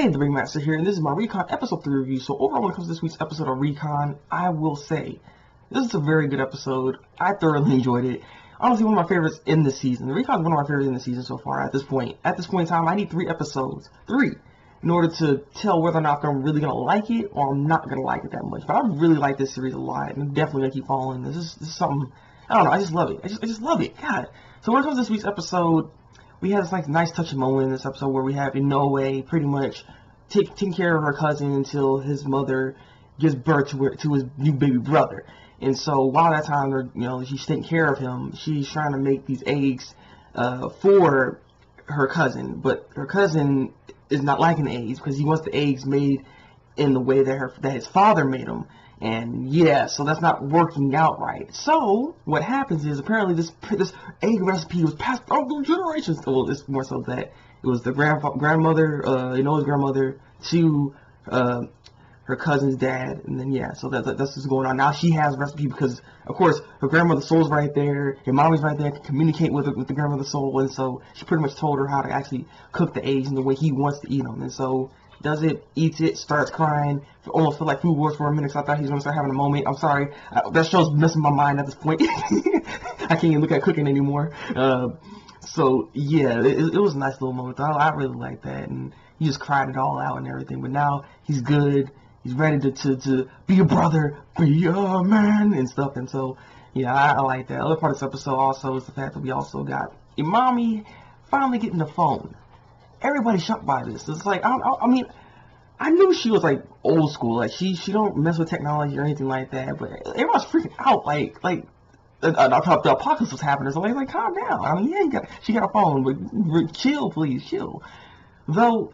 Hey, Thabreakmaster here, and this is my Recon episode 3 review. So overall, when it comes to this week's episode of Recon, I will say, this is a very good episode. I thoroughly enjoyed it. Honestly, one of my favorites in the season. The Recon is one of my favorites in the season so far at this point. At this point in time, I need 3 episodes. 3! In order to tell whether or not I'm really going to like it, or I'm not going to like it that much. But I really like this series a lot, and I'm definitely going to keep following. This is something, I don't know, I just love it. I just love it. God. So when it comes to this week's episode, we had this nice touching moment in this episode where we have Inoue pretty much taking care of her cousin until his mother gives birth to his new baby brother. And so while that time, she's taking care of him, she's trying to make these eggs for her cousin. But her cousin is not liking the eggs because he wants the eggs made in the way that his father made them. And yeah, so that's not working out right. So what happens is apparently this egg recipe was passed down through generations. Well, it's more so that it was the grandmother, Inoue's grandmother, to her cousin's dad, and then yeah, so that's what's going on. Now she has a recipe because, of course, her grandmother's soul's right there, her mommy's right there, can communicate with the grandmother's soul, and so she pretty much told her how to actually cook the eggs in the way he wants to eat them, and so does it, eats it, starts crying, almost feel like Food Wars for a minute, so I thought he was going to start having a moment. I'm sorry, that show's messing my mind at this point. I can't even look at cooking anymore. So yeah, it was a nice little moment. I really liked that, and he just cried it all out and everything. But now he's good. He's ready to be a brother, be a man, and stuff. And so yeah, I like that. Other part of this episode also is the fact that we also got Amami finally getting the phone. Everybody's shocked by this. It's like I mean, I knew she was like old school, like she don't mess with technology or anything like that. But everyone's freaking out, like. The apocalypse was happening, so like calm down. I mean, yeah, she got a phone, but chill, please, chill. Though,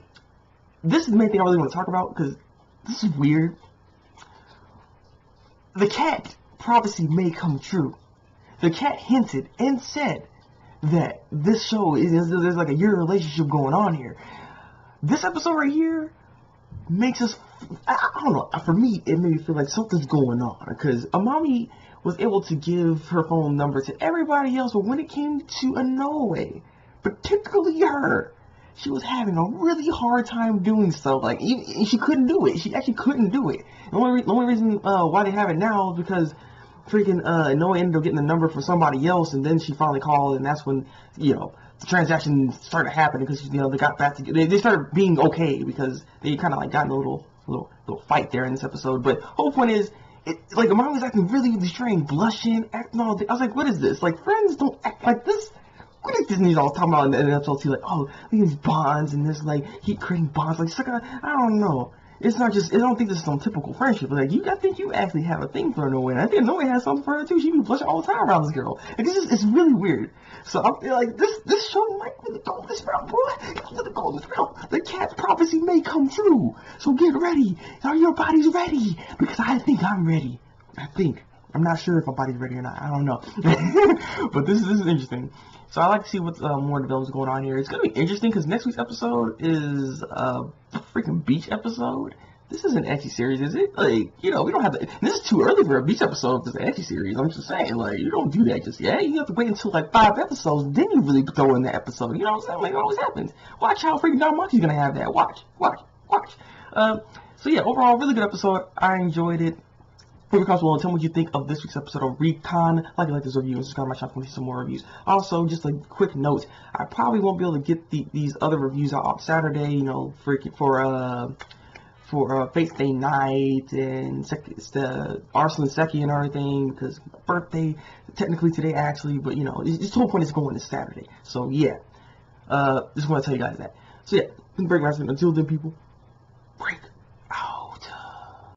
this is the main thing I really want to talk about, because this is weird. The cat prophecy may come true. The cat hinted and said that this show there's like a year relationship going on here. This episode right here makes us, I don't know, for me, it made me feel like something's going on, because Amami was able to give her phone number to everybody else, but when it came to Inoue, particularly her, she was having a really hard time doing so. Like, she couldn't do it. She actually couldn't do it. The only reason why they have it now is because freaking Inoue ended up getting the number from somebody else, and then she finally called, and that's when, the transaction started happening, because, they got back together. They started being okay, because they kind of like got in a little fight there in this episode. But whole point is, like, Amami was acting really strange, blushing, acting all. I was like, what is this? Like, friends don't act like this. What is Disney's all talking about in the episode? Like, oh, these bonds and this, like, he creating bonds. Like, it's like I don't know. It's not just. I don't think this is some typical friendship. Like, I think you actually have a thing for Inoue. And I think Inoue has something for her too. She be blushing all the time around this girl. Like, it's really weird. So I feel like this show might really go this route, boy. It's gonna go this route. The cat's prophecy may come true. So get ready. Are your bodies ready? Because I think I'm ready. I'm not sure if my body's ready or not. I don't know. But this is interesting. So I like to see what's more developments going on here. It's gonna be interesting because next week's episode is a freaking beach episode. This is an ecchi series, is it? Like, we don't have to. This is too early for a beach episode. If it's an ecchi series, I'm just saying, like, you don't do that just yet. You have to wait until like 5 episodes, then you really throw in the episode. You know what I'm saying? Like, it always happens. Watch how freaking Don Monkey's gonna have that. Watch. So yeah, overall, really good episode. I enjoyed it. Leave a comment below and tell me what you think of this week's episode of Recon. Like this review and subscribe to my channel to see some more reviews. Also, just a quick note, I probably won't be able to get these other reviews out on Saturday, for Fate's Day night and the Arsenal and Seki and everything, because my birthday, technically today actually, but it's the whole point is going this Saturday. So yeah, just want to tell you guys that. So yeah, Thabreakmaster, until then, people.